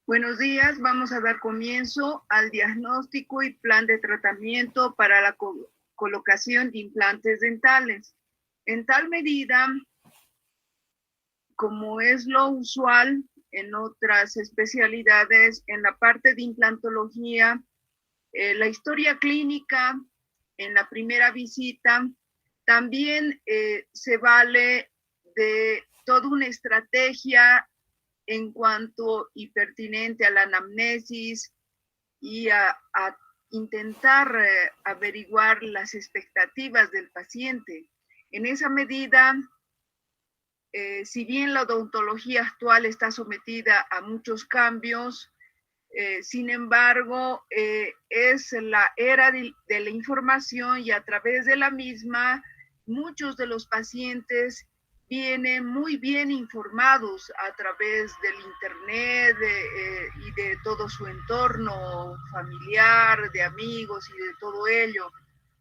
Buenos días, vamos a dar comienzo al diagnóstico y plan de tratamiento para la colocación de implantes dentales. En tal medida, como es lo usual en otras especialidades, en la parte de implantología, la historia clínica en la primera visita también se vale de toda una estrategia en cuanto y pertinente a la anamnesis y a intentar averiguar las expectativas del paciente. En esa medida, si bien la odontología actual está sometida a muchos cambios, sin embargo, es la era de la información y a través de la misma, muchos de los pacientes vienen muy bien informados a través del internet y de todo su entorno familiar, de amigos y de todo ello.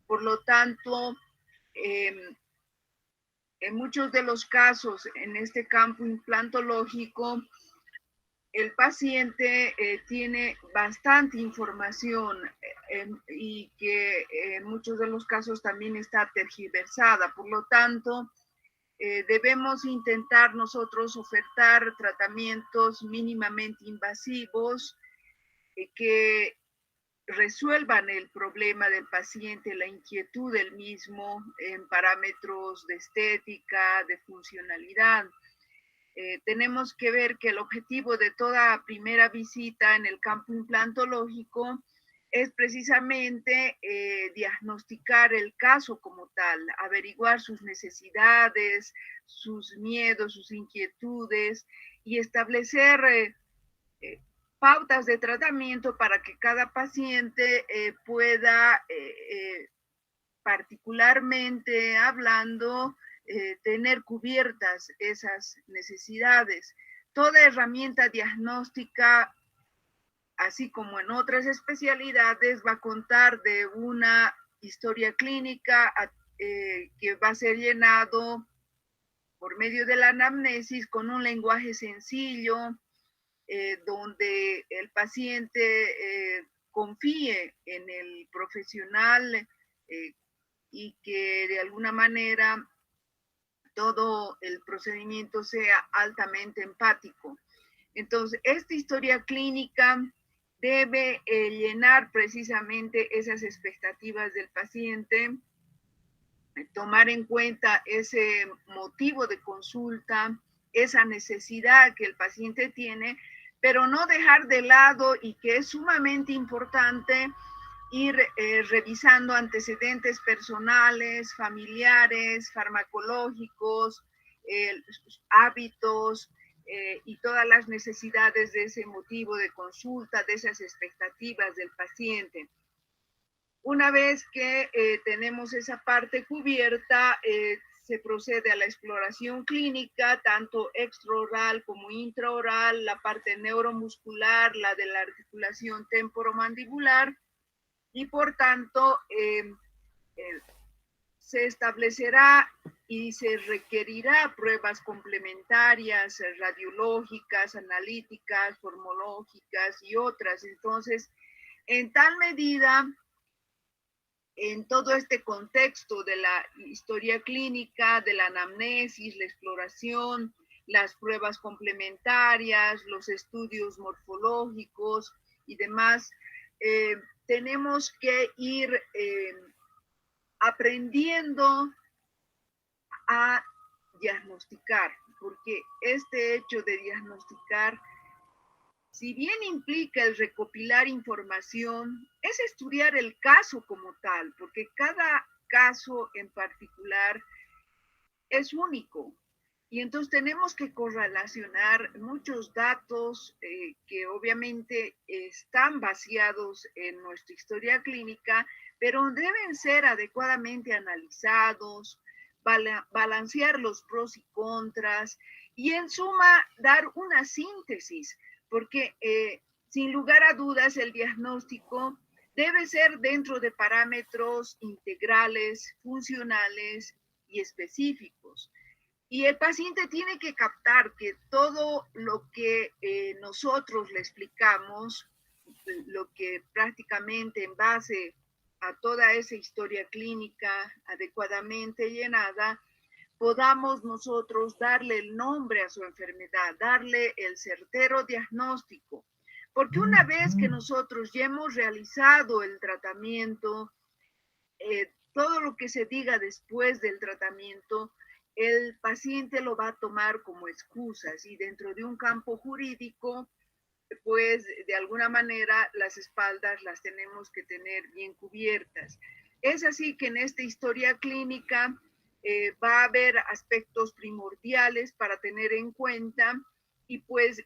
Por lo tanto, eh, en muchos de los casos en este campo implantológico, el paciente tiene bastante información y que en muchos de los casos también está tergiversada. Por lo tanto, debemos intentar nosotros ofertar tratamientos mínimamente invasivos que resuelvan el problema del paciente, la inquietud del mismo en parámetros de estética, de funcionalidad. Tenemos que ver que el objetivo de toda primera visita en el campo implantológico es precisamente diagnosticar el caso como tal, averiguar sus necesidades, sus miedos, sus inquietudes y establecer eh, pautas de tratamiento para que cada paciente pueda particularmente hablando, tener cubiertas esas necesidades. Toda herramienta diagnóstica, así como en otras especialidades, va a contar de una historia clínica que va a ser llenado por medio de la anamnesis con un lenguaje sencillo, donde el paciente confíe en el profesional y que de alguna manera todo el procedimiento sea altamente empático. Entonces, esta historia clínica debe llenar precisamente esas expectativas del paciente, tomar en cuenta ese motivo de consulta, esa necesidad que el paciente tiene, pero no dejar de lado y que es sumamente importante ir revisando antecedentes personales, familiares, farmacológicos, hábitos y todas las necesidades de ese motivo de consulta, de esas expectativas del paciente. Una vez que tenemos esa parte cubierta, se procede a la exploración clínica, tanto extraoral como intraoral, la parte neuromuscular, la de la articulación temporomandibular, y por tanto se establecerá y se requerirá pruebas complementarias, radiológicas, analíticas, formológicas y otras. Entonces, en tal medida, en todo este contexto de la historia clínica, de la anamnesis, la exploración, las pruebas complementarias, los estudios morfológicos y demás, tenemos que ir aprendiendo a diagnosticar, porque este hecho de diagnosticar, si bien implica el recopilar información, es estudiar el caso como tal, porque cada caso en particular es único. Y entonces tenemos que correlacionar muchos datos que obviamente están vaciados en nuestra historia clínica, pero deben ser adecuadamente analizados, balancear los pros y contras y en suma dar una síntesis, porque sin lugar a dudas el diagnóstico debe ser dentro de parámetros integrales, funcionales y específicos. Y el paciente tiene que captar que todo lo que nosotros le explicamos, lo que prácticamente en base a toda esa historia clínica adecuadamente llenada, podamos nosotros darle el nombre a su enfermedad, darle el certero diagnóstico. Porque una vez que nosotros ya hemos realizado el tratamiento, todo lo que se diga después del tratamiento, el paciente lo va a tomar como excusas y dentro de un campo jurídico, pues de alguna manera las espaldas las tenemos que tener bien cubiertas. Es así que en esta historia clínica va a haber aspectos primordiales para tener en cuenta y pues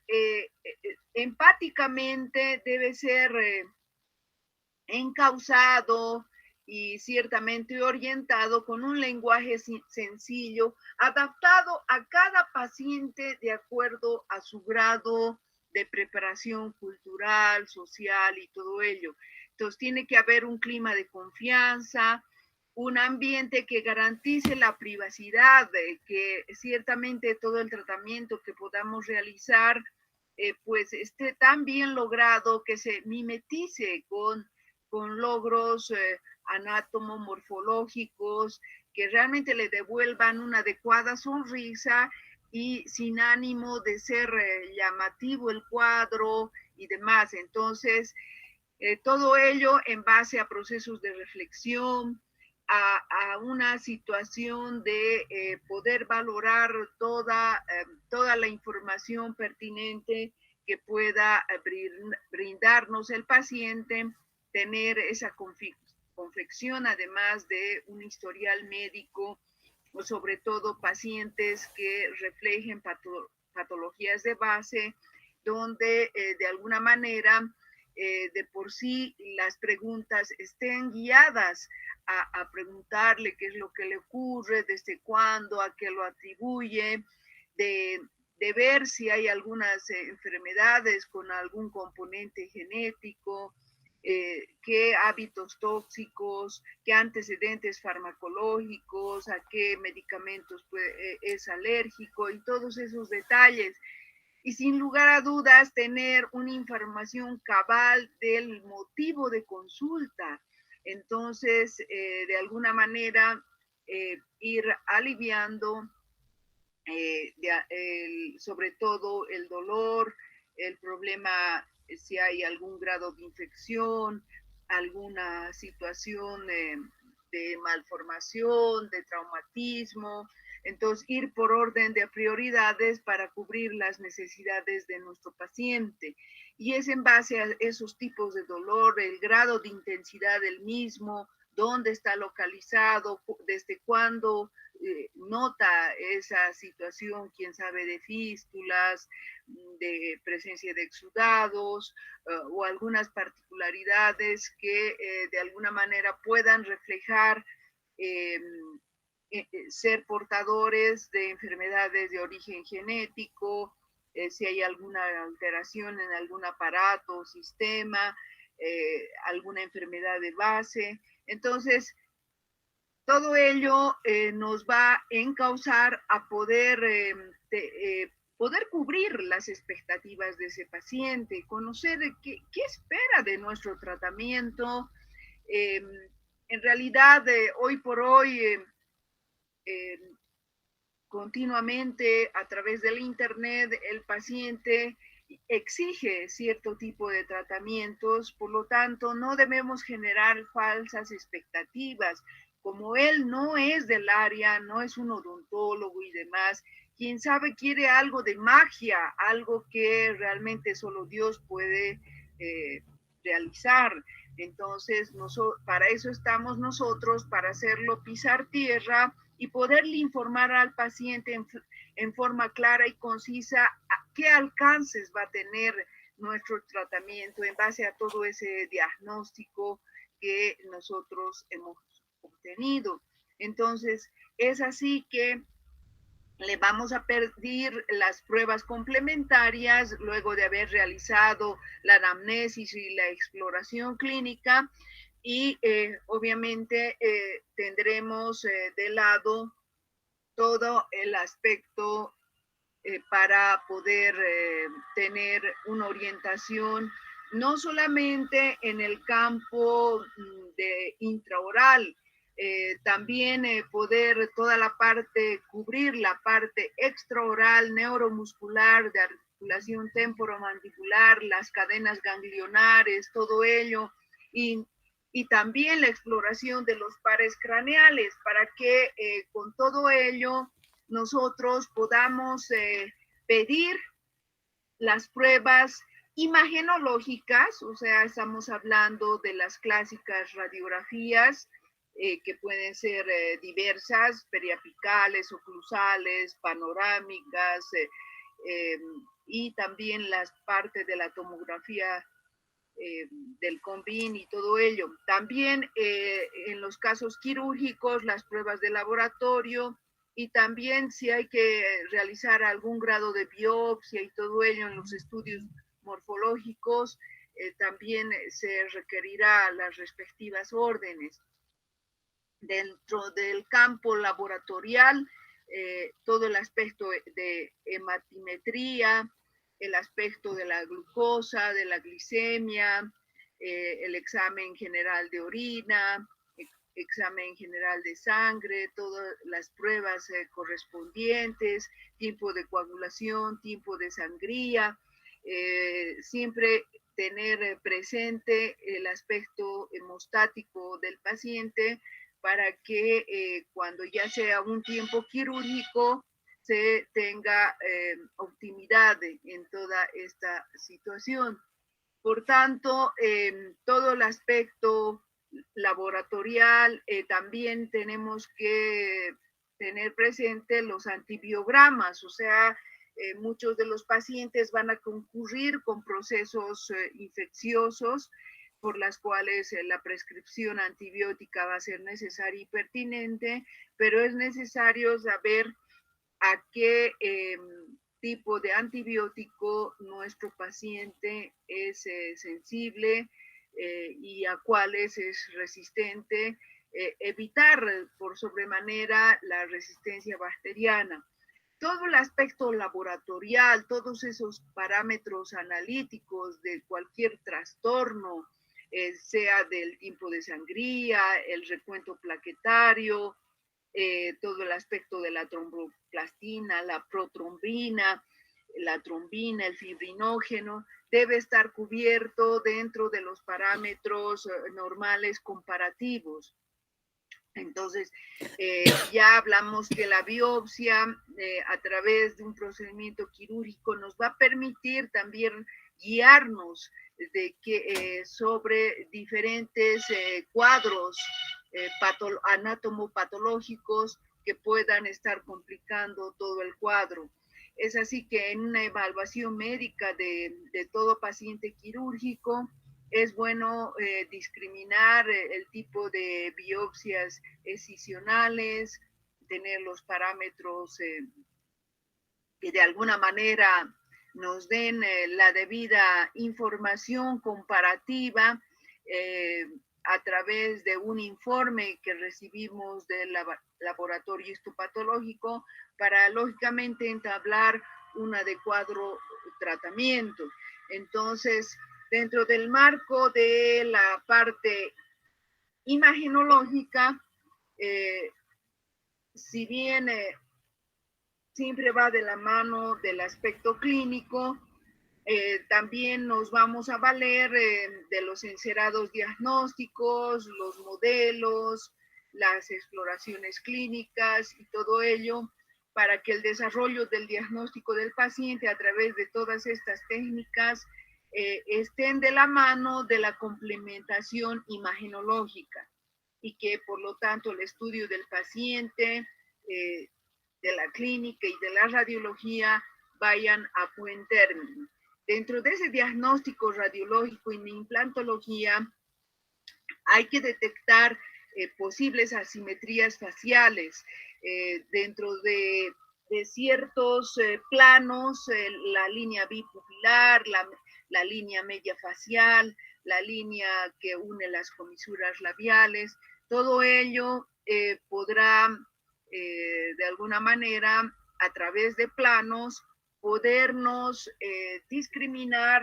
empáticamente debe ser encauzado y ciertamente orientado con un lenguaje sencillo, adaptado a cada paciente de acuerdo a su grado de preparación cultural, social y todo ello. Entonces tiene que haber un clima de confianza, un ambiente que garantice la privacidad, que ciertamente todo el tratamiento que podamos realizar pues esté tan bien logrado que se mimetice con logros anátomo-morfológicos que realmente le devuelvan una adecuada sonrisa y sin ánimo de ser llamativo el cuadro y demás. Entonces, todo ello en base a procesos de reflexión, a una situación de poder valorar toda la información pertinente que pueda brindarnos el paciente, tener esa confección, además de un historial médico, o sobre todo pacientes que reflejen patologías de base, donde de alguna manera de por sí las preguntas estén guiadas a preguntarle qué es lo que le ocurre, desde cuándo, a qué lo atribuye, de ver si hay algunas enfermedades con algún componente genético, qué hábitos tóxicos, qué antecedentes farmacológicos, a qué medicamentos es alérgico y todos esos detalles. Y sin lugar a dudas tener una información cabal del motivo de consulta. Entonces, de alguna manera, ir aliviando sobre todo el dolor, el problema, si hay algún grado de infección, alguna situación de malformación, de traumatismo. Entonces, ir por orden de prioridades para cubrir las necesidades de nuestro paciente. Y es en base a esos tipos de dolor, el grado de intensidad del mismo, dónde está localizado, desde cuándo nota esa situación, quién sabe, de fístulas, de presencia de exudados o algunas particularidades que de alguna manera puedan reflejar ser portadores de enfermedades de origen genético, si hay alguna alteración en algún aparato o sistema, alguna enfermedad de base. Entonces, todo ello nos va a encauzar a poder cubrir las expectativas de ese paciente, conocer qué espera de nuestro tratamiento. En realidad, hoy por hoy, continuamente a través del Internet, el paciente exige cierto tipo de tratamientos, por lo tanto, no debemos generar falsas expectativas. Como él no es del área, no es un odontólogo y demás, quien sabe quiere algo de magia, algo que realmente solo Dios puede realizar. Entonces, para eso estamos nosotros, para hacerlo pisar tierra y poderle informar al paciente en forma clara y concisa a qué alcances va a tener nuestro tratamiento en base a todo ese diagnóstico que nosotros hemos obtenido. Entonces, es así que le vamos a pedir las pruebas complementarias luego de haber realizado la anamnesis y la exploración clínica y obviamente tendremos de lado todo el aspecto para poder tener una orientación no solamente en el campo de intraoral, también poder toda la parte, cubrir la parte extraoral, neuromuscular, de articulación temporomandibular, las cadenas ganglionares, todo ello, y también la exploración de los pares craneales, para que con todo ello nosotros podamos pedir las pruebas imagenológicas, o sea, estamos hablando de las clásicas radiografías que pueden ser diversas, periapicales, oclusales, panorámicas, y también las partes de la tomografía del CONVIN y todo ello. También en los casos quirúrgicos, las pruebas de laboratorio, y también si hay que realizar algún grado de biopsia y todo ello en los estudios morfológicos, también se requerirá las respectivas órdenes. Dentro del campo laboratorial, todo el aspecto de hematimetría, el aspecto de la glucosa, de la glicemia, el examen general de orina, examen general de sangre, todas las pruebas correspondientes, tiempo de coagulación, tiempo de sangría, siempre tener presente el aspecto hemostático del paciente para que cuando ya sea un tiempo quirúrgico se tenga optimidad en toda esta situación. Por tanto, todo el aspecto laboratorial, también tenemos que tener presente los antibiogramas, o sea, muchos de los pacientes van a concurrir con procesos infecciosos por las cuales la prescripción antibiótica va a ser necesaria y pertinente, pero es necesario saber a qué tipo de antibiótico nuestro paciente es sensible y a cuáles es resistente, evitar por sobremanera la resistencia bacteriana. Todo el aspecto laboratorial, todos esos parámetros analíticos de cualquier trastorno, sea del tiempo de sangría, el recuento plaquetario, todo el aspecto de la tromboplastina, la protrombina, la trombina, el fibrinógeno, debe estar cubierto dentro de los parámetros normales comparativos. Entonces, ya hablamos que la biopsia a través de un procedimiento quirúrgico nos va a permitir también guiarnos de que, sobre diferentes cuadros anatomopatológicos que puedan estar complicando todo el cuadro. Es así que en una evaluación médica de todo paciente quirúrgico, es bueno discriminar el tipo de biopsias excisionales, tener los parámetros que de alguna manera nos den la debida información comparativa a través de un informe que recibimos del laboratorio histopatológico para lógicamente entablar un adecuado tratamiento. Entonces, dentro del marco de la parte imagenológica, si bien siempre va de la mano del aspecto clínico, también nos vamos a valer de los encerados diagnósticos, los modelos, las exploraciones clínicas y todo ello para que el desarrollo del diagnóstico del paciente a través de todas estas técnicas estén de la mano de la complementación imagenológica y que por lo tanto el estudio del paciente, de la clínica y de la radiología vayan a buen término. Dentro de ese diagnóstico radiológico y de implantología hay que detectar posibles asimetrías faciales dentro de ciertos planos, la línea bipupilar, la línea media facial, la línea que une las comisuras labiales, todo ello podrá de alguna manera, a través de planos, podernos discriminar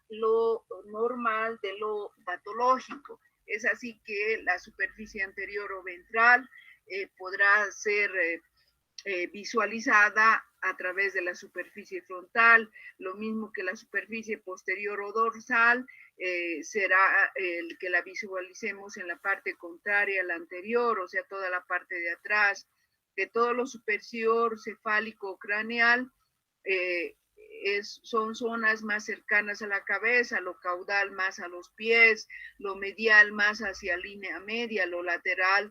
lo normal de lo patológico. Es así que la superficie anterior o ventral podrá ser visualizada a través de la superficie frontal, lo mismo que la superficie posterior o dorsal, será el que la visualicemos en la parte contraria a la anterior, o sea, toda la parte de atrás, de todo lo superior cefálico craneal, son zonas más cercanas a la cabeza, lo caudal más a los pies, lo medial más hacia línea media, lo lateral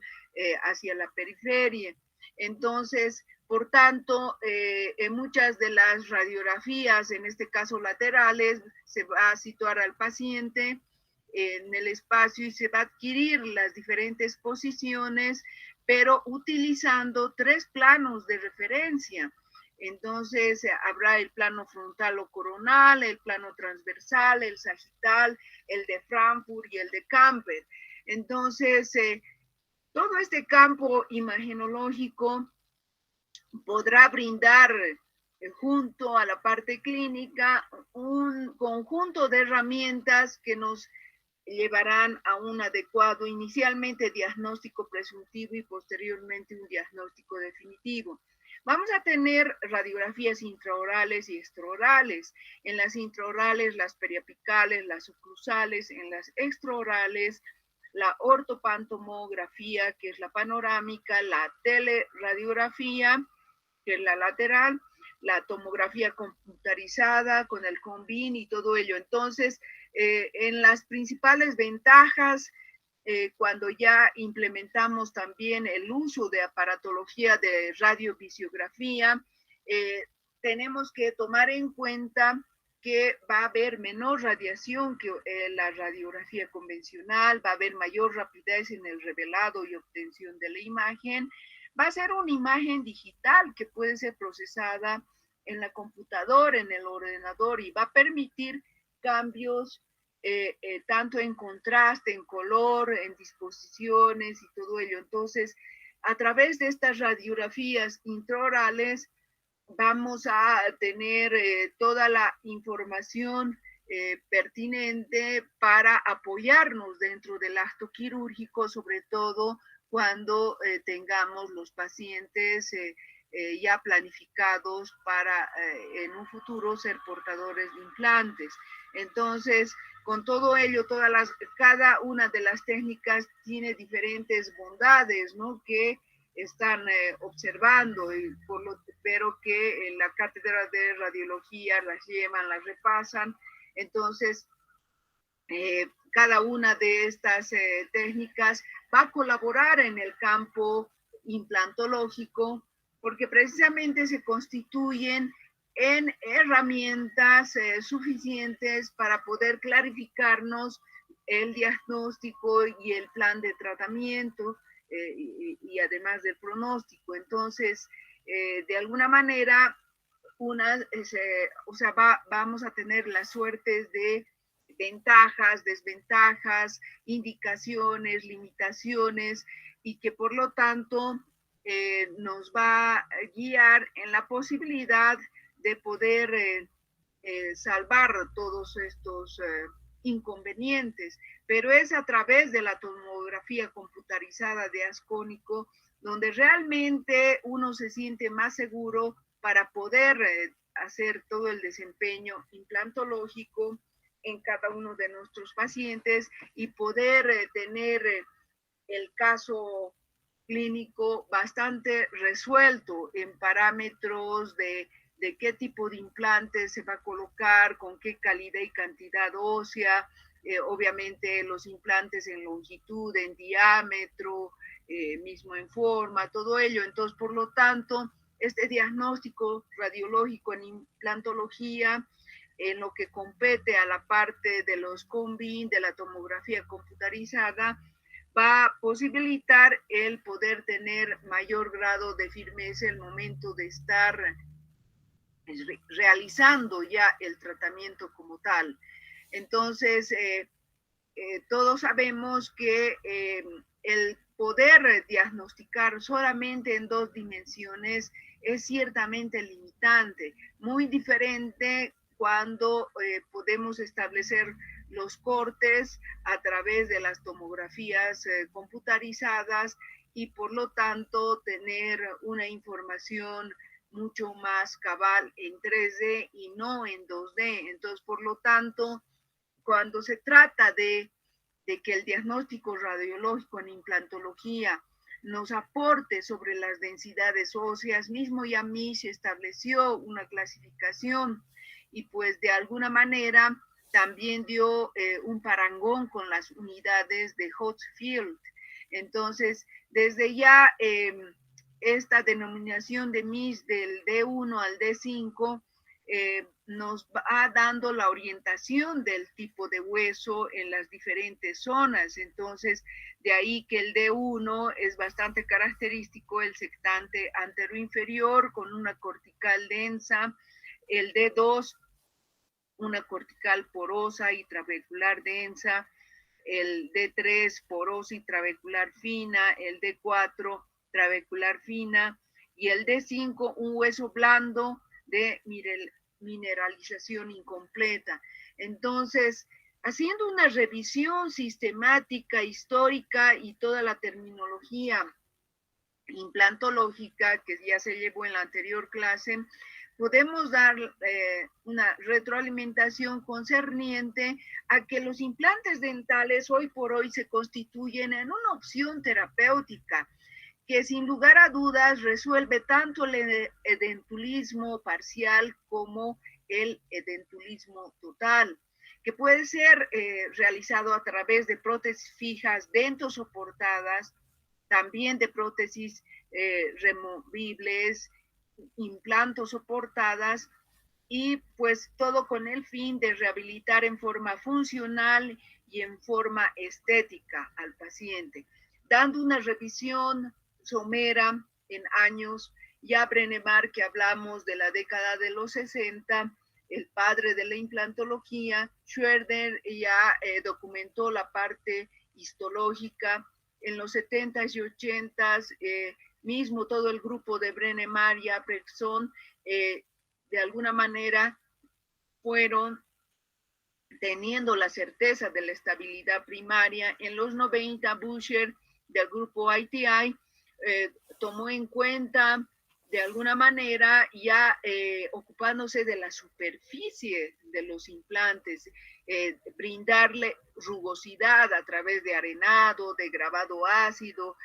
hacia la periferia. Entonces, por tanto, en muchas de las radiografías, en este caso laterales, se va a situar al paciente en el espacio y se va a adquirir las diferentes posiciones, pero utilizando 3 planos de referencia. Entonces, habrá el plano frontal o coronal, el plano transversal, el sagital, el de Frankfurt y el de Camper. Entonces, todo este campo imagenológico podrá brindar junto a la parte clínica un conjunto de herramientas que nos llevarán a un adecuado, inicialmente diagnóstico presuntivo y posteriormente un diagnóstico definitivo. Vamos a tener radiografías intraorales y extraorales. En las intraorales, las periapicales, las oclusales; en las extraorales, la ortopantomografía, que es la panorámica; la teleradiografía, que es la lateral; la tomografía computarizada con el CONBIN y todo ello. Entonces, en las principales ventajas, cuando ya implementamos también el uso de aparatología de radiovisiografía, tenemos que tomar en cuenta que va a haber menor radiación que la radiografía convencional, va a haber mayor rapidez en el revelado y obtención de la imagen. Va a ser una imagen digital que puede ser procesada en la computadora, en el ordenador, y va a permitir cambios tanto en contraste, en color, en disposiciones y todo ello. Entonces, a través de estas radiografías intraorales vamos a tener toda la información pertinente para apoyarnos dentro del acto quirúrgico, sobre todo cuando tengamos los pacientes ya planificados para en un futuro ser portadores de implantes. Entonces, con todo ello, cada una de las técnicas tiene diferentes bondades, ¿no?, que están observando, pero que en la cátedra de radiología las llevan, las repasan. Entonces, cada una de estas técnicas va a colaborar en el campo implantológico, porque precisamente se constituyen en herramientas suficientes para poder clarificarnos el diagnóstico y el plan de tratamiento, y además del pronóstico. Entonces, de alguna manera, vamos a tener las suertes de ventajas, desventajas, indicaciones, limitaciones, y que por lo tanto nos va a guiar en la posibilidad de poder salvar todos estos inconvenientes, pero es a través de la tomografía computarizada de ascónico donde realmente uno se siente más seguro para poder hacer todo el desempeño implantológico en cada uno de nuestros pacientes y poder tener el caso clínico bastante resuelto en parámetros de qué tipo de implante se va a colocar, con qué calidad y cantidad ósea, obviamente los implantes en longitud, en diámetro, mismo en forma, todo ello. Entonces, por lo tanto, este diagnóstico radiológico en implantología, en lo que compete a la parte de los CONBIN, de la tomografía computarizada, va a posibilitar el poder tener mayor grado de firmeza en el momento de estar realizando ya el tratamiento como tal. Entonces, todos sabemos que el poder diagnosticar solamente en 2 dimensiones es ciertamente limitante, muy diferente cuando podemos establecer los cortes a través de las tomografías computarizadas y por lo tanto tener una información mucho más cabal en 3D y no en 2D. Entonces, por lo tanto, cuando se trata de que el diagnóstico radiológico en implantología nos aporte sobre las densidades óseas, mismo Yamí se estableció una clasificación y pues de alguna manera también dio un parangón con las unidades de Hochschild. Entonces, desde ya esta denominación de MIS del D1 al D5 nos va dando la orientación del tipo de hueso en las diferentes zonas. Entonces, de ahí que el D1 es bastante característico, el sectante anteroinferior con una cortical densa, el D2 una cortical porosa y trabecular densa, el D3 porosa y trabecular fina, el D4 trabecular fina y el D5 un hueso blando de mineralización incompleta. Entonces, haciendo una revisión sistemática, histórica y toda la terminología implantológica que ya se llevó en la anterior clase, podemos dar una retroalimentación concerniente a que los implantes dentales hoy por hoy se constituyen en una opción terapéutica que sin lugar a dudas resuelve tanto el edentulismo parcial como el edentulismo total, que puede ser realizado a través de prótesis fijas dentosoportadas, también de prótesis removibles, implantos soportadas y pues todo con el fin de rehabilitar en forma funcional y en forma estética al paciente, dando una revisión somera en años. Ya Brenemar, que hablamos de la década de los 60, el padre de la implantología, Schwerder ya documentó la parte histológica. En los 70s y 80s, mismo todo el grupo de Brenemar y Apelson, de alguna manera fueron teniendo la certeza de la estabilidad primaria. En los 90, Busher del grupo ITI tomó en cuenta de alguna manera ya ocupándose de la superficie de los implantes, brindarle rugosidad a través de arenado, de grabado ácido,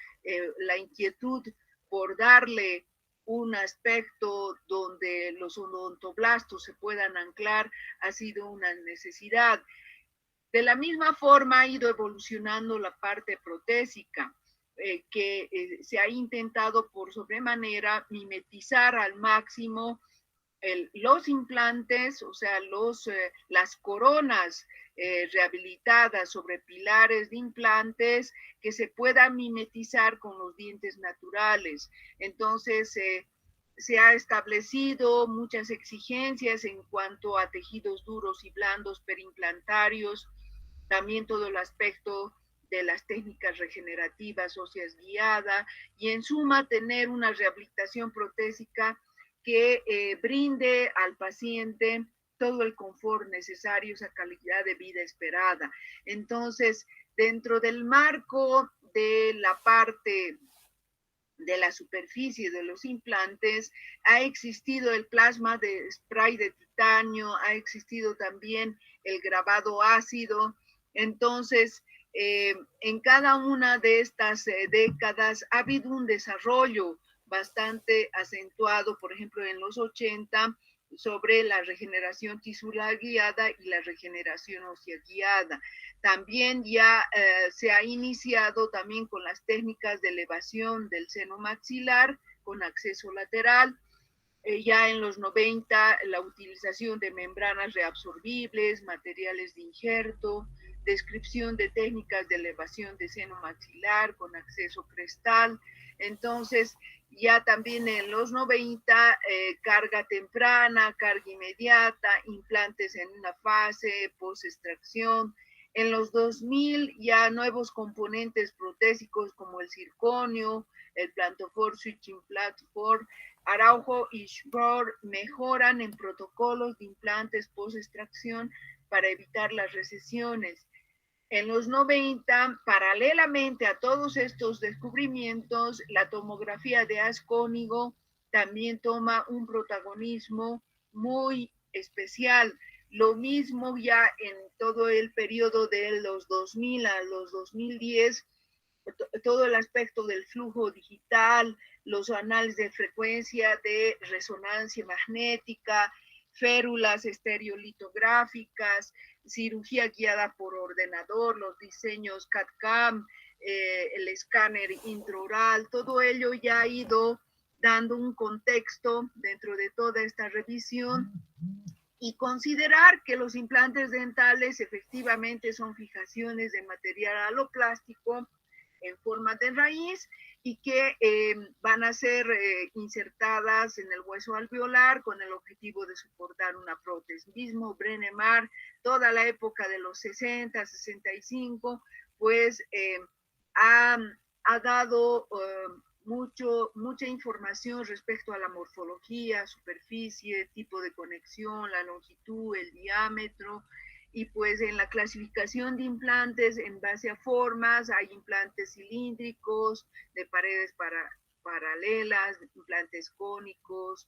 la inquietud por darle un aspecto donde los odontoblastos se puedan anclar ha sido una necesidad. De la misma forma ha ido evolucionando la parte protésica, que se ha intentado por sobremanera mimetizar al máximo los implantes, o sea, las coronas rehabilitadas sobre pilares de implantes que se puedan mimetizar con los dientes naturales. Entonces, se ha establecido muchas exigencias en cuanto a tejidos duros y blandos perimplantarios, también todo el aspecto de las técnicas regenerativas óseas guiada y en suma tener una rehabilitación protésica que brinde al paciente todo el confort necesario, esa calidad de vida esperada. Entonces, dentro del marco de la parte de la superficie de los implantes, ha existido el plasma de spray de titanio, ha existido también el grabado ácido. Entonces, en cada una de estas décadas ha habido un desarrollo bastante acentuado, por ejemplo, en los 80, sobre la regeneración tisular guiada y la regeneración ósea guiada. También ya se ha iniciado también con las técnicas de elevación del seno maxilar con acceso lateral. Ya en los 90, la utilización de membranas reabsorbibles, materiales de injerto, descripción de técnicas de elevación de seno maxilar con acceso crestal. Entonces, ya también en los 90, carga temprana, carga inmediata, implantes en una fase, post-extracción, En los 2000 ya nuevos componentes protésicos como el circonio, el Plantofor Switching Platform, Araujo y Schroer mejoran en protocolos de implantes post-extracción para evitar las recesiones. En los 90, paralelamente a todos estos descubrimientos, la tomografía de haz cónigo también toma un protagonismo muy especial. Lo mismo ya en todo el periodo de los 2000 a los 2010, todo el aspecto del flujo digital, los análisis de frecuencia de resonancia magnética, férulas estereolitográficas, cirugía guiada por ordenador, los diseños CAD-CAM, el escáner intraoral, todo ello ya ha ido dando un contexto dentro de toda esta revisión y considerar que los implantes dentales efectivamente son fijaciones de material aloplástico en forma de raíz y que van a ser insertadas en el hueso alveolar con el objetivo de soportar una prótesis. Mismo Brennemar, toda la época de los 60, 65, pues ha dado mucha información respecto a la morfología, superficie, tipo de conexión, la longitud, el diámetro, y pues en la clasificación de implantes en base a formas, hay implantes cilíndricos, de paredes paralelas, implantes cónicos,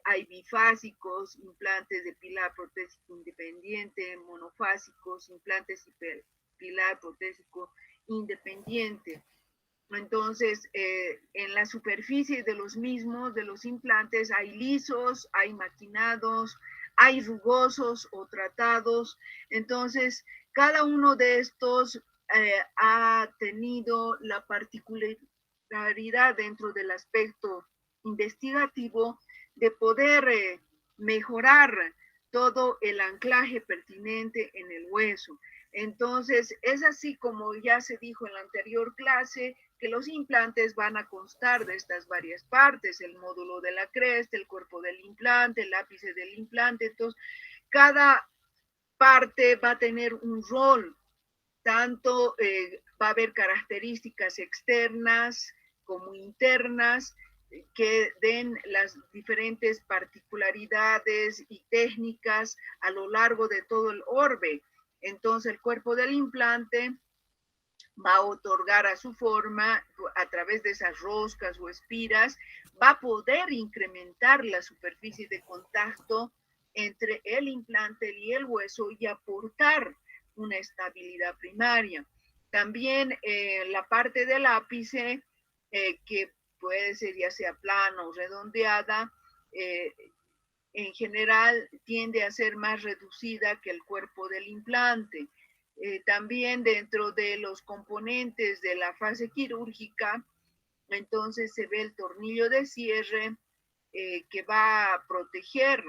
hay bifásicos, implantes de pilar protésico independiente, monofásicos, implantes pilar protésico independiente. Entonces, en la superficie de los mismos, de los implantes, hay lisos, hay maquinados, hay rugosos o tratados. Entonces, cada uno de estos ha tenido la particularidad dentro del aspecto investigativo de poder mejorar todo el anclaje pertinente en el hueso. Entonces, es así como ya se dijo en la anterior clase, que los implantes van a constar de estas varias partes, el módulo de la cresta, el cuerpo del implante, el ápice del implante. Entonces, cada parte va a tener un rol, tanto va a haber características externas como internas, que den las diferentes particularidades y técnicas a lo largo de todo el orbe. Entonces, el cuerpo del implante va a otorgar a su forma, a través de esas roscas o espiras, va a poder incrementar la superficie de contacto entre el implante y el hueso y aportar una estabilidad primaria. También la parte del ápice, que puede ser ya sea plana o redondeada, en general tiende a ser más reducida que el cuerpo del implante. También dentro de los componentes de la fase quirúrgica, entonces se ve el tornillo de cierre que va a proteger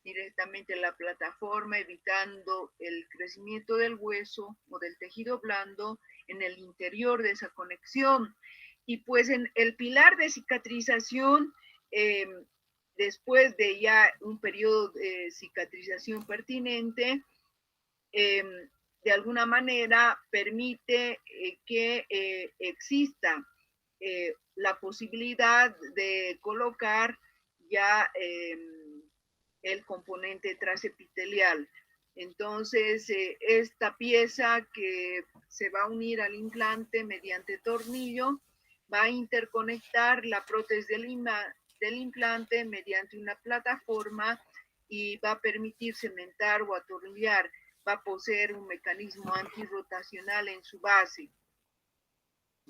directamente la plataforma, evitando el crecimiento del hueso o del tejido blando en el interior de esa conexión. Y pues en el pilar de cicatrización, después de ya un periodo de cicatrización pertinente, de alguna manera permite que exista la posibilidad de colocar ya el componente transepitelial. Entonces, esta pieza que se va a unir al implante mediante tornillo va a interconectar la prótesis del implante mediante una plataforma y va a permitir cementar o atornillar. Va a poseer un mecanismo antirrotacional en su base.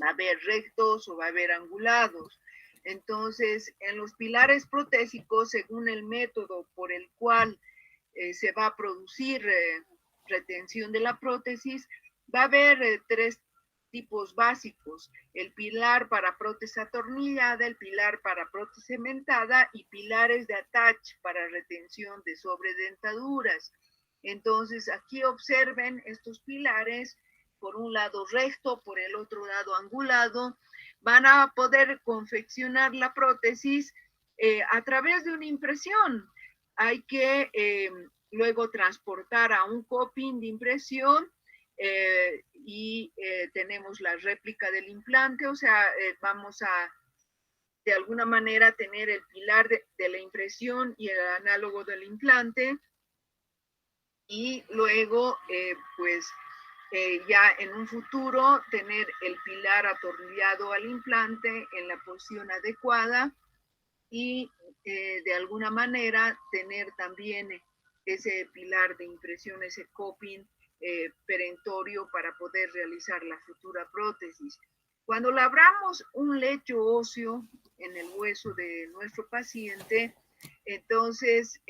Va a haber rectos o va a haber angulados. Entonces, en los pilares protésicos, según el método por el cual se va a producir retención de la prótesis, va a haber tres tipos básicos: el pilar para prótesis atornillada, el pilar para prótesis cementada y pilares de attach para retención de sobredentaduras. Entonces, aquí observen estos pilares, por un lado recto, por el otro lado angulado. Van a poder confeccionar la prótesis a través de una impresión. Hay que luego transportar a un coping de impresión y tenemos la réplica del implante, o sea, vamos a de alguna manera tener el pilar de la impresión y el análogo del implante, y luego pues ya en un futuro tener el pilar atornillado al implante en la posición adecuada y de alguna manera tener también ese pilar de impresión, ese coping perentorio para poder realizar la futura prótesis. Cuando labramos un lecho óseo en el hueso de nuestro paciente, entonces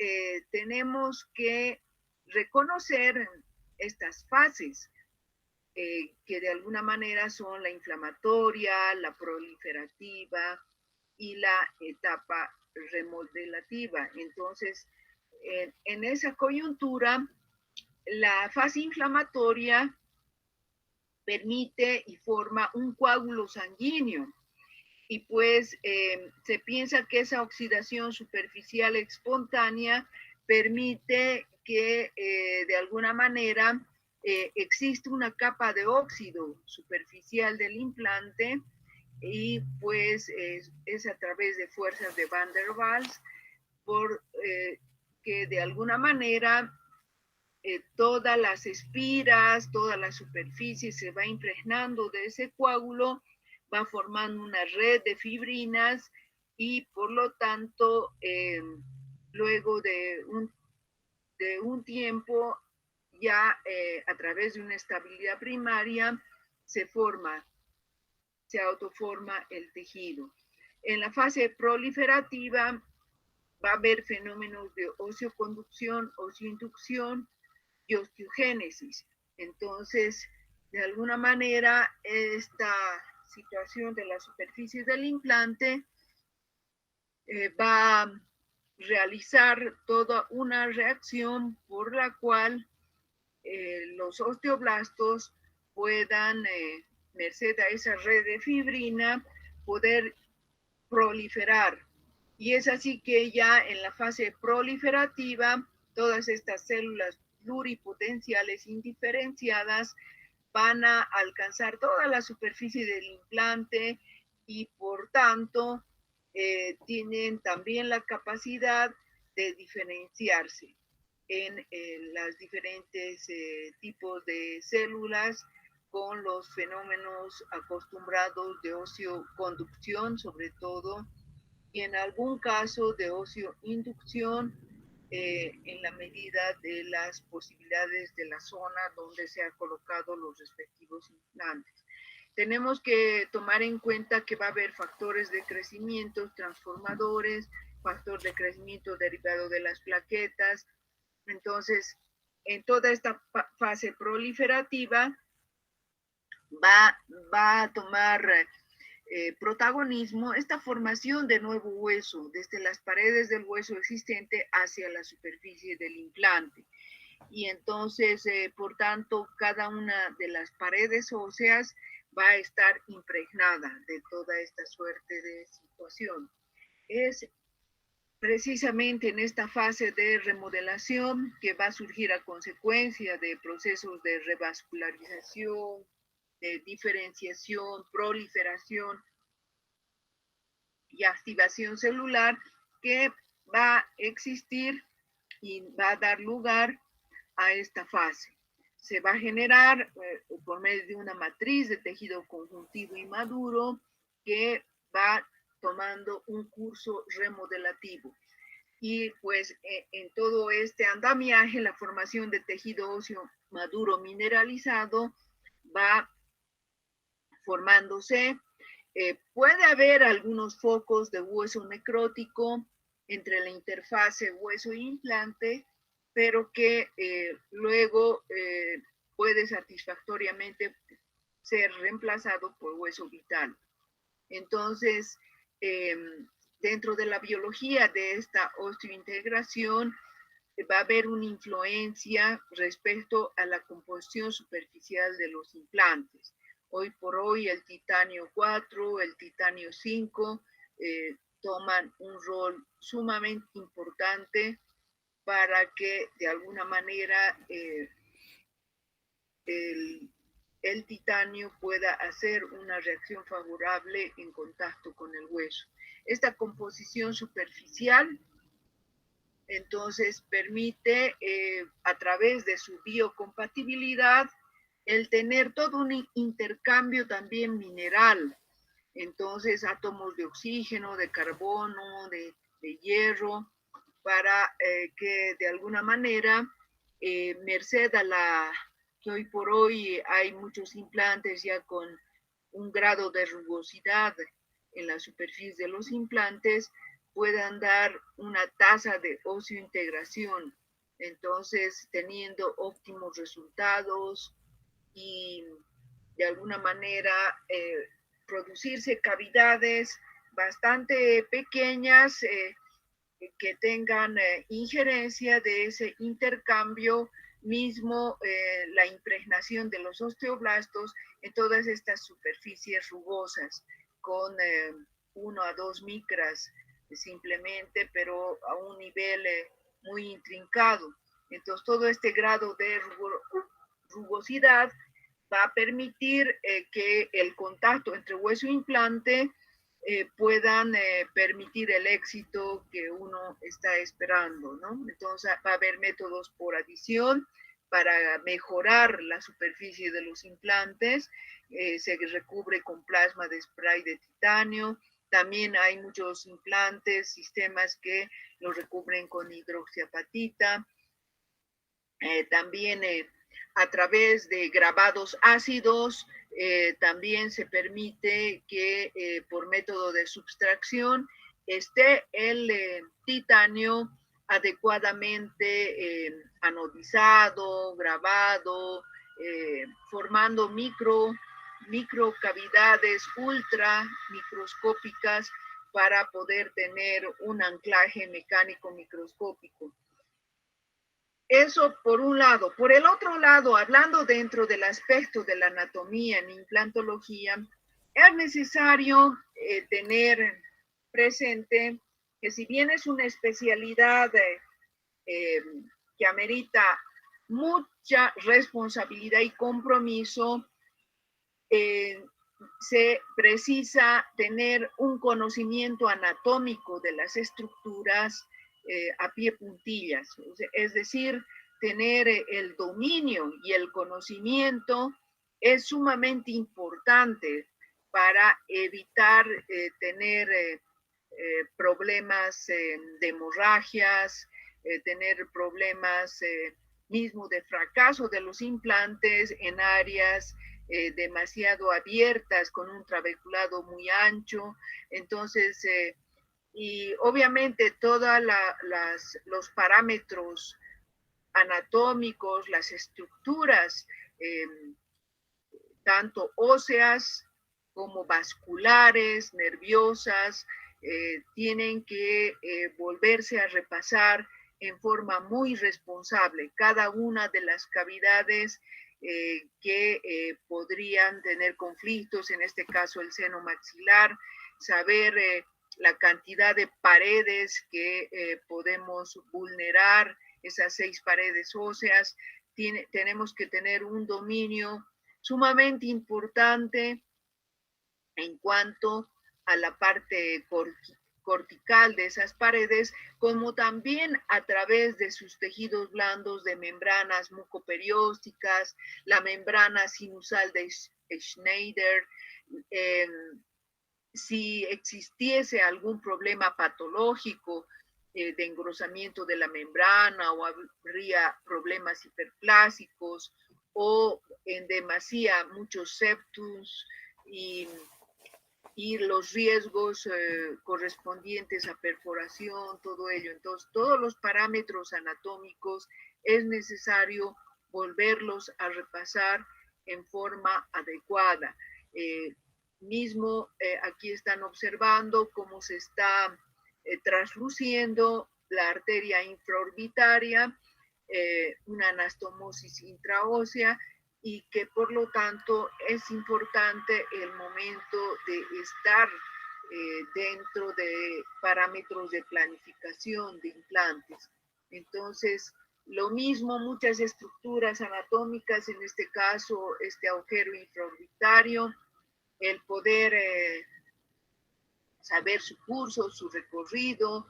tenemos que reconocer estas fases que de alguna manera son la inflamatoria, la proliferativa y la etapa remodelativa. Entonces, en esa coyuntura, la fase inflamatoria permite y forma un coágulo sanguíneo, y pues se piensa que esa oxidación superficial espontánea permite que de alguna manera existe una capa de óxido superficial del implante, y pues es a través de fuerzas de Van der Waals por que de alguna manera todas las espiras, toda la superficie se va impregnando de ese coágulo, va formando una red de fibrinas, y por lo tanto, luego de un tiempo, ya a través de una estabilidad primaria, se autoforma el tejido. En la fase proliferativa va a haber fenómenos de osteoconducción, osteoinducción y osteogénesis. Entonces, de alguna manera, esta situación de la superficie del implante va a realizar toda una reacción por la cual los osteoblastos puedan, merced a esa red de fibrina, poder proliferar. Y es así que ya en la fase proliferativa, todas estas células pluripotenciales indiferenciadas van a alcanzar toda la superficie del implante, y por tanto tienen también la capacidad de diferenciarse en las diferentes tipos de células con los fenómenos acostumbrados de osteoconducción, sobre todo, y en algún caso de osteoinducción, en la medida de las posibilidades de la zona donde se han colocado los respectivos implantes. Tenemos que tomar en cuenta que va a haber factores de crecimiento transformadores, factor de crecimiento derivado de las plaquetas. Entonces, en toda esta fase proliferativa va a tomar protagonismo esta formación de nuevo hueso desde las paredes del hueso existente hacia la superficie del implante. Y entonces, por tanto, cada una de las paredes óseas va a estar impregnada de toda esta suerte de situación. Es precisamente en esta fase de remodelación que va a surgir a consecuencia de procesos de revascularización, de diferenciación, proliferación y activación celular, que va a existir y va a dar lugar a esta fase. Se va a generar por medio de una matriz de tejido conjuntivo inmaduro que va tomando un curso remodelativo. Y pues en todo este andamiaje, la formación de tejido óseo maduro mineralizado va formándose. Puede haber algunos focos de hueso necrótico entre la interfase hueso e implante, pero que luego puede satisfactoriamente ser reemplazado por hueso vital. Entonces, dentro de la biología de esta osteointegración, va a haber una influencia respecto a la composición superficial de los implantes. Hoy por hoy el titanio 4, el titanio 5 toman un rol sumamente importante para que de alguna manera el titanio pueda hacer una reacción favorable en contacto con el hueso. Esta composición superficial entonces permite a través de su biocompatibilidad el tener todo un intercambio también mineral. Entonces átomos de oxígeno, de carbono, de hierro, para que de alguna manera, merced a la que hoy por hoy hay muchos implantes ya con un grado de rugosidad en la superficie de los implantes, puedan dar una tasa de osseointegración, entonces teniendo óptimos resultados y de alguna manera producirse cavidades bastante pequeñas que tengan injerencia de ese intercambio mismo, la impregnación de los osteoblastos en todas estas superficies rugosas con 1 a 2 micras simplemente, pero a un nivel muy intrincado. Entonces todo este grado de rugosidad va a permitir que el contacto entre hueso e implante puedan permitir el éxito que uno está esperando, ¿no? Entonces va a haber métodos por adición para mejorar la superficie de los implantes, se recubre con plasma de spray de titanio, también hay muchos implantes, sistemas que lo recubren con hidroxiapatita, también a través de grabados ácidos, también se permite que por método de subtracción esté el titanio adecuadamente anodizado, grabado, formando microcavidades ultra microscópicas para poder tener un anclaje mecánico microscópico. Eso por un lado. Por el otro lado, hablando dentro del aspecto de la anatomía en implantología, es necesario tener presente que si bien es una especialidad que amerita mucha responsabilidad y compromiso, se precisa tener un conocimiento anatómico de las estructuras a pie puntillas, es decir, tener el dominio y el conocimiento es sumamente importante para evitar tener problemas de hemorragias, tener problemas mismo de fracaso de los implantes en áreas demasiado abiertas con un trabeculado muy ancho. Entonces, y obviamente todos los parámetros anatómicos, las estructuras, tanto óseas como vasculares, nerviosas, tienen que volverse a repasar en forma muy responsable cada una de las cavidades que podrían tener conflictos, en este caso el seno maxilar, saber la cantidad de paredes que podemos vulnerar, esas 6 paredes óseas, tenemos que tener un dominio sumamente importante en cuanto a la parte cortical de esas paredes, como también a través de sus tejidos blandos de membranas mucoperiósticas, la membrana sinusal de Schneider, si existiese algún problema patológico de engrosamiento de la membrana o habría problemas hiperplásicos o en demasía muchos septus y los riesgos correspondientes a perforación, todo ello. Entonces, todos los parámetros anatómicos es necesario volverlos a repasar en forma adecuada. Mismo aquí están observando cómo se está trasluciendo la arteria infraorbitaria, una anastomosis intraósea, y que por lo tanto es importante el momento de estar dentro de parámetros de planificación de implantes. Entonces, Lo mismo, muchas estructuras anatómicas, en este caso, este agujero infraorbitario, el poder saber su curso, su recorrido,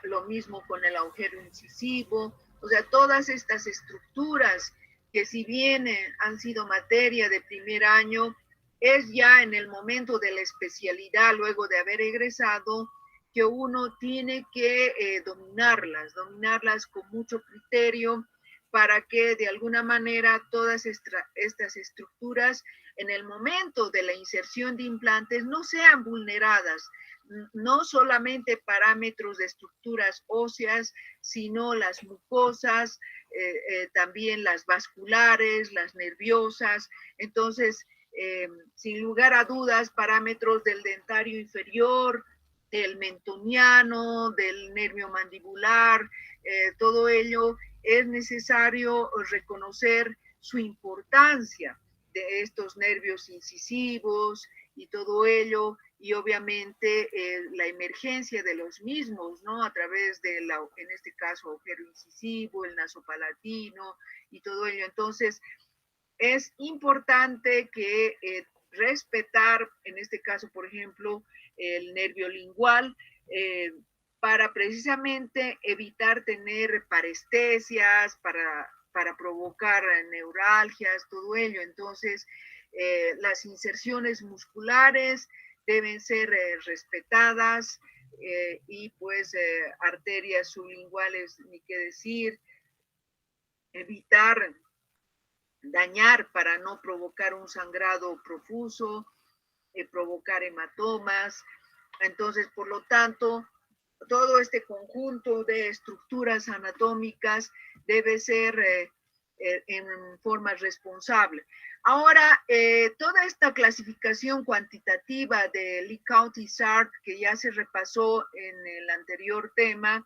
lo mismo con el agujero incisivo, o sea, todas estas estructuras que si bien han sido materia de primer año, es ya en el momento de la especialidad, luego de haber egresado, que uno tiene que dominarlas con mucho criterio para que de alguna manera todas estas estructuras en el momento de la inserción de implantes no sean vulneradas, no solamente parámetros de estructuras óseas, sino las mucosas, también las vasculares, las nerviosas. Entonces, sin lugar a dudas, parámetros del dentario inferior, del mentoniano, del nervio mandibular, todo ello es necesario reconocer su importancia de estos nervios incisivos y todo ello, y obviamente la emergencia de los mismos, ¿no? A través de, en este caso, agujero incisivo, el nasopalatino y todo ello. Entonces, es importante que respetar, en este caso, por ejemplo, el nervio lingual, para precisamente evitar tener parestesias, para provocar neuralgias, todo ello. Entonces, las inserciones musculares deben ser respetadas y pues arterias sublinguales, ni qué decir, evitar dañar para no provocar un sangrado profuso, provocar hematomas. Entonces, por lo tanto, todo este conjunto de estructuras anatómicas debe ser en forma responsable. Ahora, toda esta clasificación cuantitativa de Likhaut y Sartre, que ya se repasó en el anterior tema,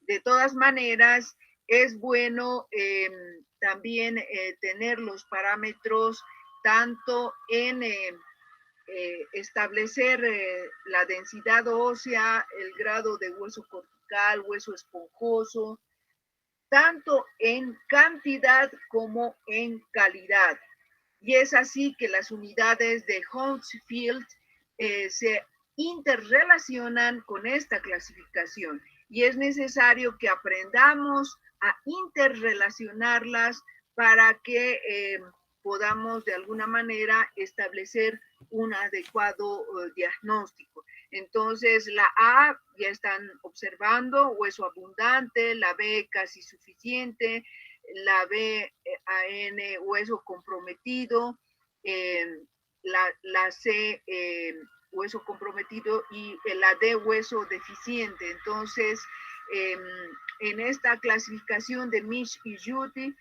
de todas maneras, es bueno también tener los parámetros tanto en establecer la densidad ósea, el grado de hueso cortical, hueso esponjoso, tanto en cantidad como en calidad. Y es así que las unidades de Hounsfield se interrelacionan con esta clasificación y es necesario que aprendamos a interrelacionarlas para que podamos de alguna manera establecer un adecuado diagnóstico. Entonces, la A ya están observando hueso abundante, la B casi suficiente, la BAN hueso comprometido, la C hueso comprometido y la D hueso deficiente. Entonces, en esta clasificación de Misch y Judy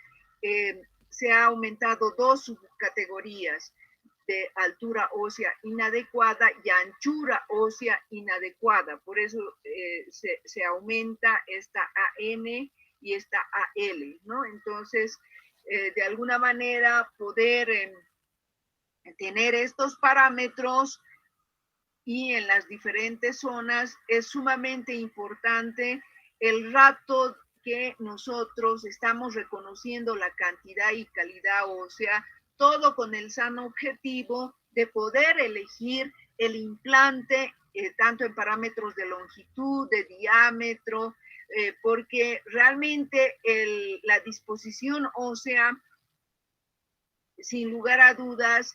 se ha aumentado dos subcategorías de altura ósea inadecuada y anchura ósea inadecuada. Por eso se aumenta esta AN y esta AL, ¿no? Entonces, de alguna manera poder tener estos parámetros y en las diferentes zonas es sumamente importante el rato que nosotros estamos reconociendo la cantidad y calidad ósea, todo con el sano objetivo de poder elegir el implante, tanto en parámetros de longitud, de diámetro, porque realmente la disposición ósea, sin lugar a dudas,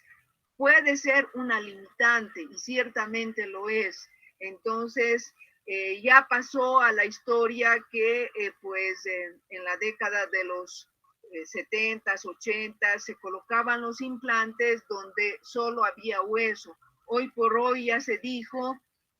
puede ser una limitante y ciertamente lo es. Entonces, ya pasó a la historia que pues en la década de los 70s, 80s se colocaban los implantes donde solo había hueso. Hoy por hoy ya se dijo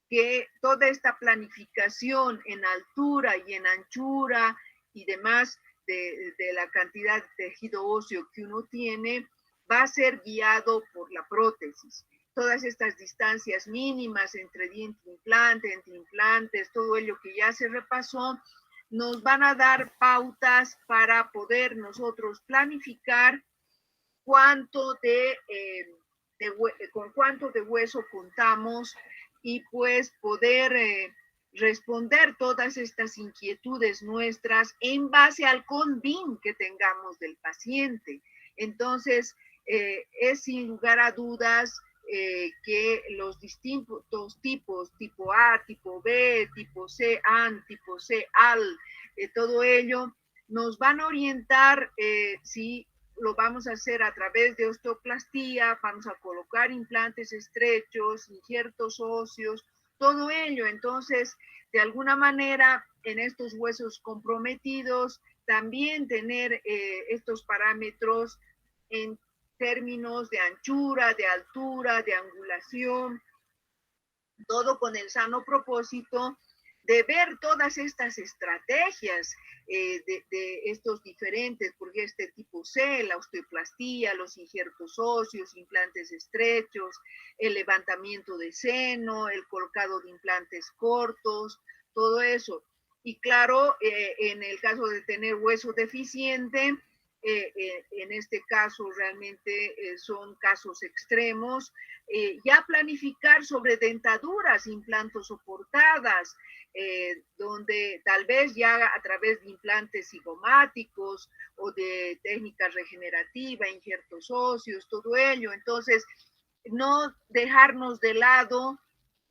que toda esta planificación en altura y en anchura y demás de la cantidad de tejido óseo que uno tiene va a ser guiado por la prótesis. Todas estas distancias mínimas entre diente e implante, entre implantes, todo ello que ya se repasó, nos van a dar pautas para poder nosotros planificar cuánto con cuánto de hueso contamos y pues poder responder todas estas inquietudes nuestras en base al CONVIN que tengamos del paciente. Entonces, es sin lugar a dudas que los distintos tipos, tipo A, tipo B, tipo C, AN, tipo C, AL, todo ello nos van a orientar si lo vamos a hacer a través de osteoplastía, vamos a colocar implantes estrechos, injertos óseos, todo ello. Entonces, de alguna manera, en estos huesos comprometidos, también tener estos parámetros en términos de anchura, de altura, de angulación, todo con el sano propósito de ver todas estas estrategias de estos diferentes, porque este tipo C, la osteoplastía, los injertos óseos, implantes estrechos, el levantamiento de seno, el colocado de implantes cortos, todo eso. Y claro, en el caso de tener hueso deficiente, en este caso realmente son casos extremos, ya planificar sobre dentaduras implantosoportadas, donde tal vez ya a través de implantes cigomáticos o de técnicas regenerativas, injertos óseos, todo ello. Entonces, no dejarnos de lado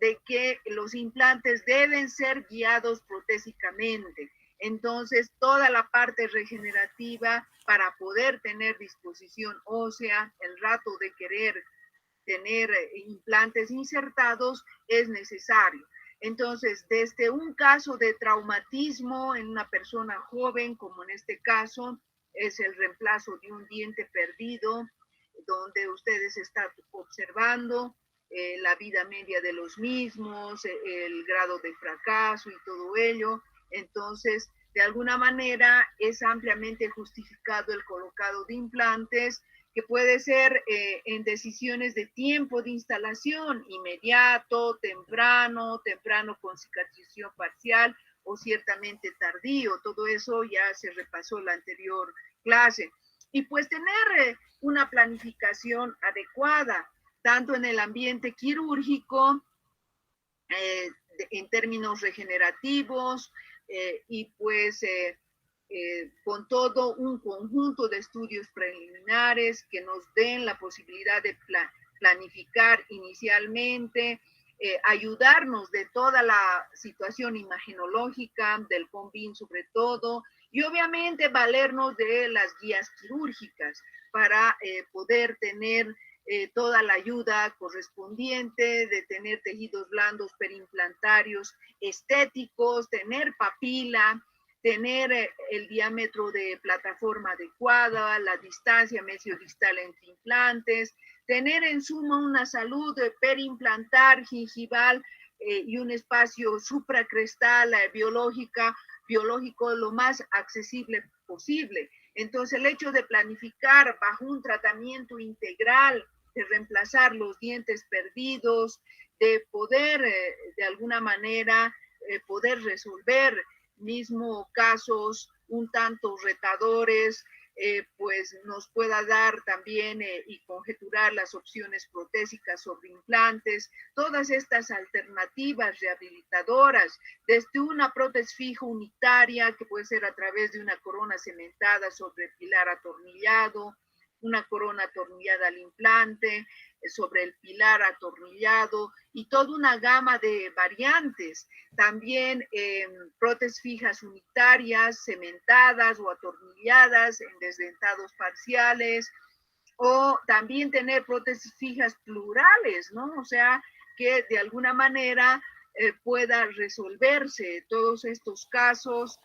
de que los implantes deben ser guiados protésicamente. Entonces, toda la parte regenerativa para poder tener disposición ósea, el rato de querer tener implantes insertados es necesario. Entonces, desde un caso de traumatismo en una persona joven, como en este caso, es el reemplazo de un diente perdido, donde ustedes están observando la vida media de los mismos, el grado de fracaso y todo ello. Entonces, de alguna manera es ampliamente justificado el colocado de implantes, que puede ser en decisiones de tiempo de instalación, inmediato, temprano, temprano con cicatrización parcial o ciertamente tardío. Todo eso ya se repasó en la anterior clase. Y pues tener una planificación adecuada, tanto en el ambiente quirúrgico, en términos regenerativos, y pues con todo un conjunto de estudios preliminares que nos den la posibilidad de planificar inicialmente, ayudarnos de toda la situación imagenológica, del CONVIN sobre todo, y obviamente valernos de las guías quirúrgicas para poder tener toda la ayuda correspondiente, de tener tejidos blandos perimplantarios estéticos, tener papila, tener el diámetro de plataforma adecuada, la distancia mesiodistal entre implantes, tener en suma una salud perimplantar, gingival y un espacio supracrestal biológico lo más accesible posible. Entonces, el hecho de planificar bajo un tratamiento integral, de reemplazar los dientes perdidos, de poder de alguna manera poder resolver mismo casos un tanto retadores, pues nos pueda dar también y conjeturar las opciones protésicas sobre implantes, todas estas alternativas rehabilitadoras, desde una prótesis fija unitaria que puede ser a través de una corona cementada sobre pilar atornillado, una corona atornillada al implante, sobre el pilar atornillado y toda una gama de variantes. También prótesis fijas unitarias, cementadas o atornilladas en desdentados parciales, o también tener prótesis fijas plurales, ¿no? O sea, que de alguna manera pueda resolverse todos estos casos,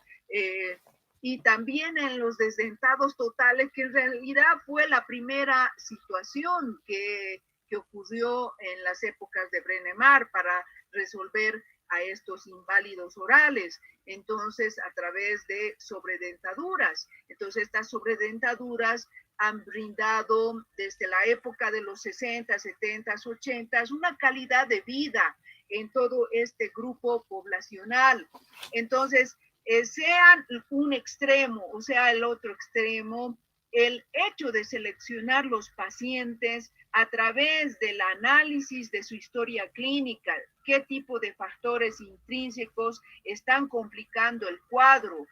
y también en los desdentados totales, que en realidad fue la primera situación que ocurrió en las épocas de Brennemar para resolver a estos inválidos orales, entonces a través de sobredentaduras. Entonces estas sobredentaduras han brindado desde la época de los 60, 70, 80 una calidad de vida en todo este grupo poblacional. Entonces, sean un extremo o sea el otro extremo, el hecho de seleccionar los pacientes a través del análisis de su historia clínica, qué tipo de factores intrínsecos están complicando el cuadro,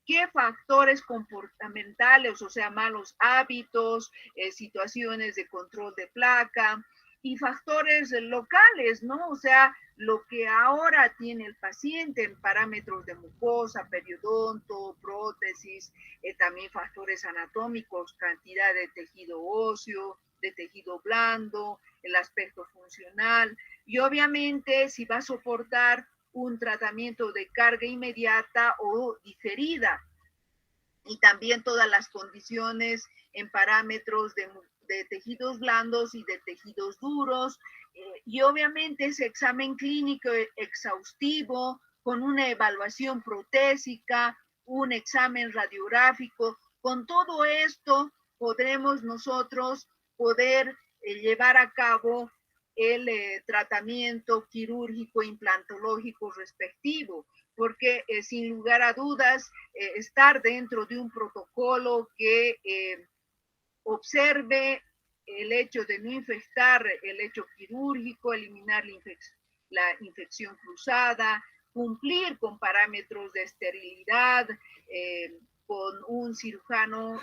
qué factores comportamentales, o sea, malos hábitos, situaciones de control de placa y factores locales, ¿no? O sea, lo que ahora tiene el paciente en parámetros de mucosa, periodonto, prótesis, también factores anatómicos, cantidad de tejido óseo, de tejido blando, el aspecto funcional y obviamente si va a soportar un tratamiento de carga inmediata o diferida y también todas las condiciones en parámetros de tejidos blandos y de tejidos duros y obviamente ese examen clínico exhaustivo con una evaluación protésica, un examen radiográfico, con todo esto podremos nosotros poder llevar a cabo el tratamiento quirúrgico implantológico respectivo, porque sin lugar a dudas estar dentro de un protocolo que observe el hecho de no infectar el hecho quirúrgico, eliminar la infección cruzada, cumplir con parámetros de esterilidad, con un cirujano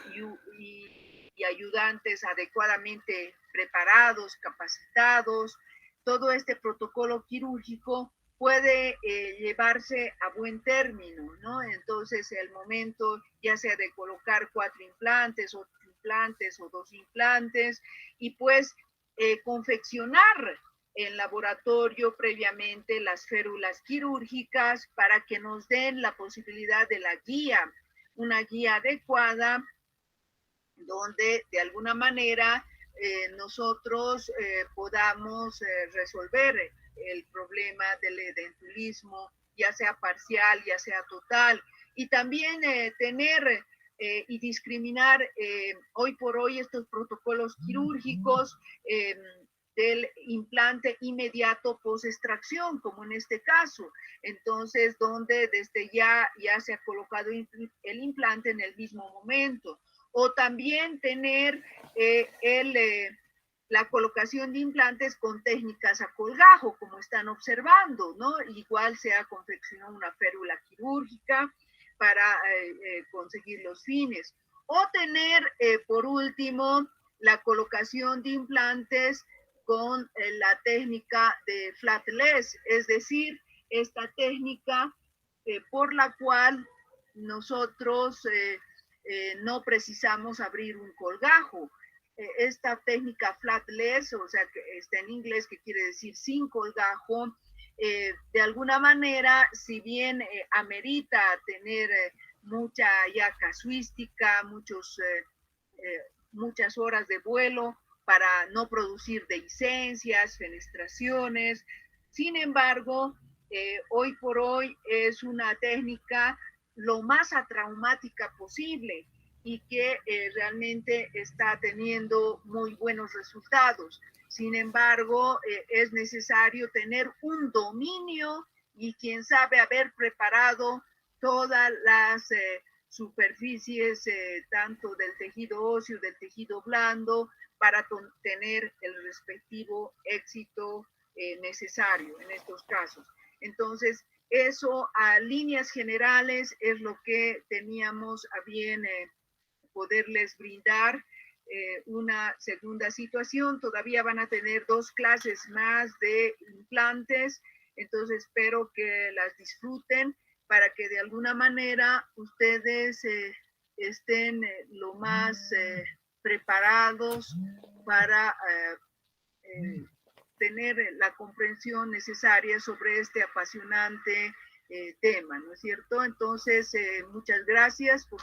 y ayudantes adecuadamente preparados, capacitados. Todo este protocolo quirúrgico puede llevarse a buen término, ¿no? Entonces, el momento ya sea de colocar 4 implantes o implantes o 2 implantes y pues confeccionar en laboratorio previamente las férulas quirúrgicas para que nos den la posibilidad de la guía, una guía adecuada donde de alguna manera nosotros podamos resolver el problema del edentulismo, ya sea parcial, ya sea total, y también tener y discriminar hoy por hoy estos protocolos quirúrgicos del implante inmediato post-extracción, como en este caso. Entonces, donde desde ya se ha colocado el implante en el mismo momento. O también tener la colocación de implantes con técnicas a colgajo, como están observando, ¿no? Igual se ha confeccionado una férula quirúrgica para conseguir los fines. O tener, por último, la colocación de implantes con la técnica de flatless, es decir, esta técnica por la cual nosotros no precisamos abrir un colgajo. Esta técnica flatless, o sea, que está en inglés, que quiere decir sin colgajo, de alguna manera, si bien amerita tener mucha ya casuística, muchas horas de vuelo para no producir dehiscencias, fenestraciones, sin embargo, hoy por hoy es una técnica lo más atraumática posible y que realmente está teniendo muy buenos resultados. Sin embargo, es necesario tener un dominio y quién sabe haber preparado todas las superficies, tanto del tejido óseo, del tejido blando, para tener el respectivo éxito necesario en estos casos. Entonces, eso a líneas generales es lo que teníamos a bien poderles brindar. Una segunda situación, todavía van a tener 2 clases más de implantes, entonces espero que las disfruten para que de alguna manera ustedes estén lo más preparados para tener la comprensión necesaria sobre este apasionante tema, ¿no es cierto? Entonces, muchas gracias por